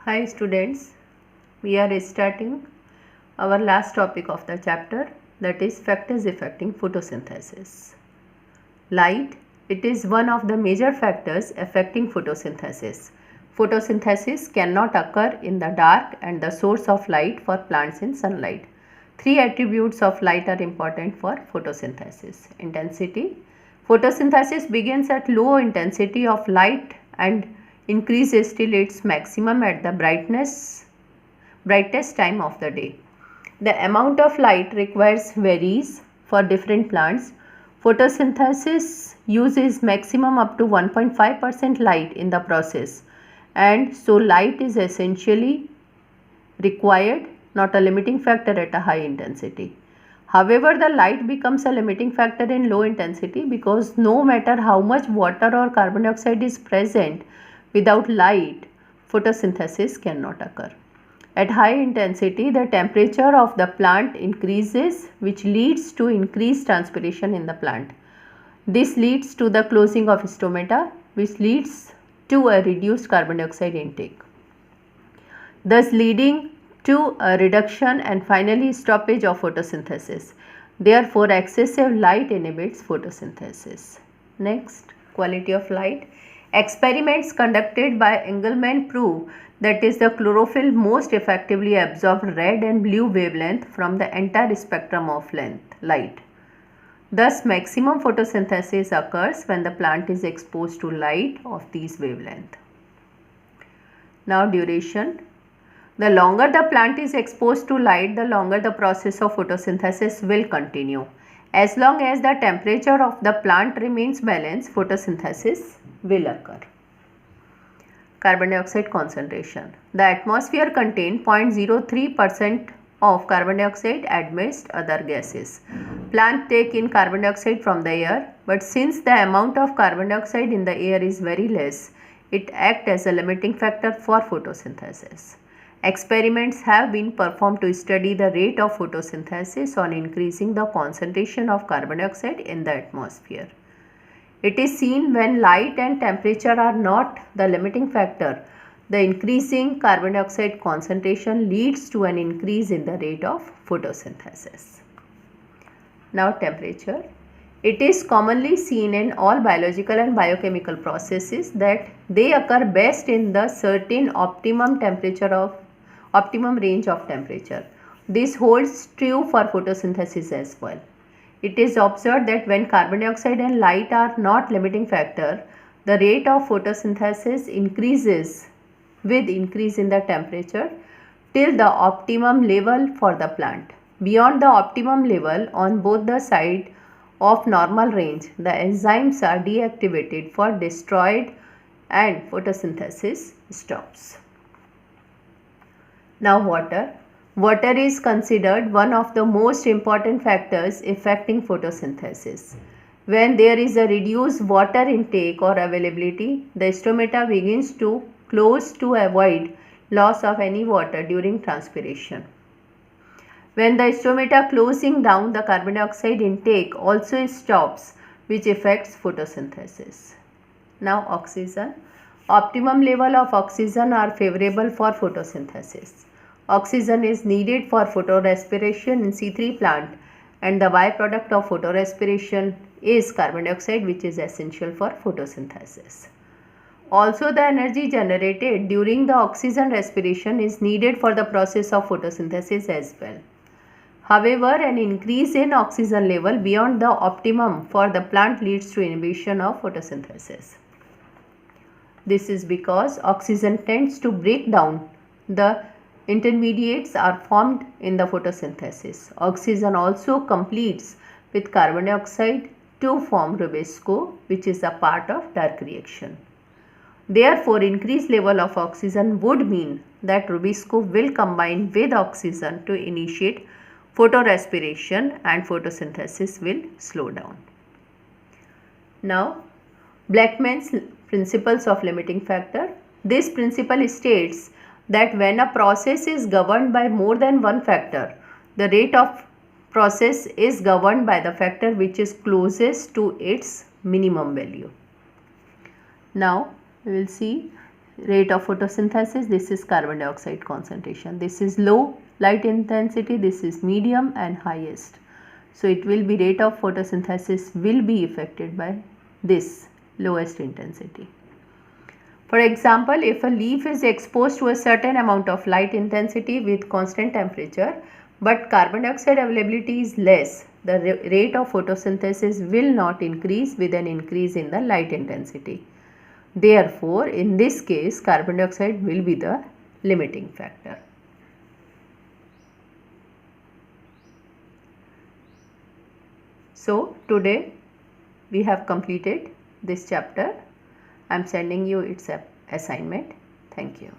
Hi students, we are starting our last topic of the chapter, that is factors affecting photosynthesis. Light, it is one of the major factors affecting photosynthesis. Photosynthesis cannot occur in the dark and the source of light for plants in sunlight. Three attributes of light are important for photosynthesis. Intensity. Photosynthesis begins at low intensity of light and increases till its maximum at the brightest time of the day. The amount of light required varies for different plants. Photosynthesis uses maximum up to 1.5% light in the process, and so light is essentially required, not a limiting factor at a high intensity. However, the light becomes a limiting factor in low intensity because no matter how much water or carbon dioxide is present, without light, photosynthesis cannot occur. At high intensity, the temperature of the plant increases, which leads to increased transpiration in the plant. This leads to the closing of stomata, which leads to a reduced carbon dioxide intake, thus leading to a reduction and finally stoppage of photosynthesis. Therefore, excessive light inhibits photosynthesis. Next, quality of light. Experiments conducted by Engelmann prove that is the chlorophyll most effectively absorbed red and blue wavelength from the entire spectrum of light. Thus, maximum photosynthesis occurs when the plant is exposed to light of these wavelengths. Now, duration. The longer the plant is exposed to light, the longer the process of photosynthesis will continue. As long as the temperature of the plant remains balanced, photosynthesis will occur. Carbon dioxide concentration. The atmosphere contains 0.03% of carbon dioxide amidst other gases. Plants take in carbon dioxide from the air, but since the amount of carbon dioxide in the air is very less, it acts as a limiting factor for photosynthesis. Experiments have been performed to study the rate of photosynthesis on increasing the concentration of carbon dioxide in the atmosphere. It is seen when light and temperature are not the limiting factor, the increasing carbon dioxide concentration leads to an increase in the rate of photosynthesis. Now, temperature. It is commonly seen in all biological and biochemical processes that they occur best in the certain optimum range of temperature. This holds true for photosynthesis as well. It is observed that when carbon dioxide and light are not limiting factor, the rate of photosynthesis increases with increase in the temperature till the optimum level for the plant. Beyond the optimum level on both the sides of normal range, the enzymes are deactivated for destroyed and photosynthesis stops. Now, water. Water is considered one of the most important factors affecting photosynthesis. When there is a reduced water intake or availability, the stomata begins to close to avoid loss of any water during transpiration. When the stomata closing down, the carbon dioxide intake also stops, which affects photosynthesis. Now, oxygen. Optimum level of oxygen are favorable for photosynthesis. Oxygen is needed for photorespiration in C3 plant, and the byproduct of photorespiration is carbon dioxide, which is essential for photosynthesis. Also, the energy generated during the oxygen respiration is needed for the process of photosynthesis as well. However, an increase in oxygen level beyond the optimum for the plant leads to inhibition of photosynthesis. This is because oxygen tends to break down the intermediates are formed in the photosynthesis. Oxygen also completes with carbon dioxide to form Rubisco, which is a part of dark reaction. Therefore, increased level of oxygen would mean that Rubisco will combine with oxygen to initiate photorespiration and photosynthesis will slow down. Now, Blackman's principles of limiting factor. This principle states that when a process is governed by more than one factor, the rate of process is governed by the factor which is closest to its minimum value. Now, we will see rate of photosynthesis, this is carbon dioxide concentration. This is low light intensity, this is medium and highest. So it will be rate of photosynthesis will be affected by this lowest intensity. For example, if a leaf is exposed to a certain amount of light intensity with constant temperature, but carbon dioxide availability is less, the rate of photosynthesis will not increase with an increase in the light intensity. Therefore, in this case, carbon dioxide will be the limiting factor. So, today we have completed this chapter. I am sending you its assignment. Thank you.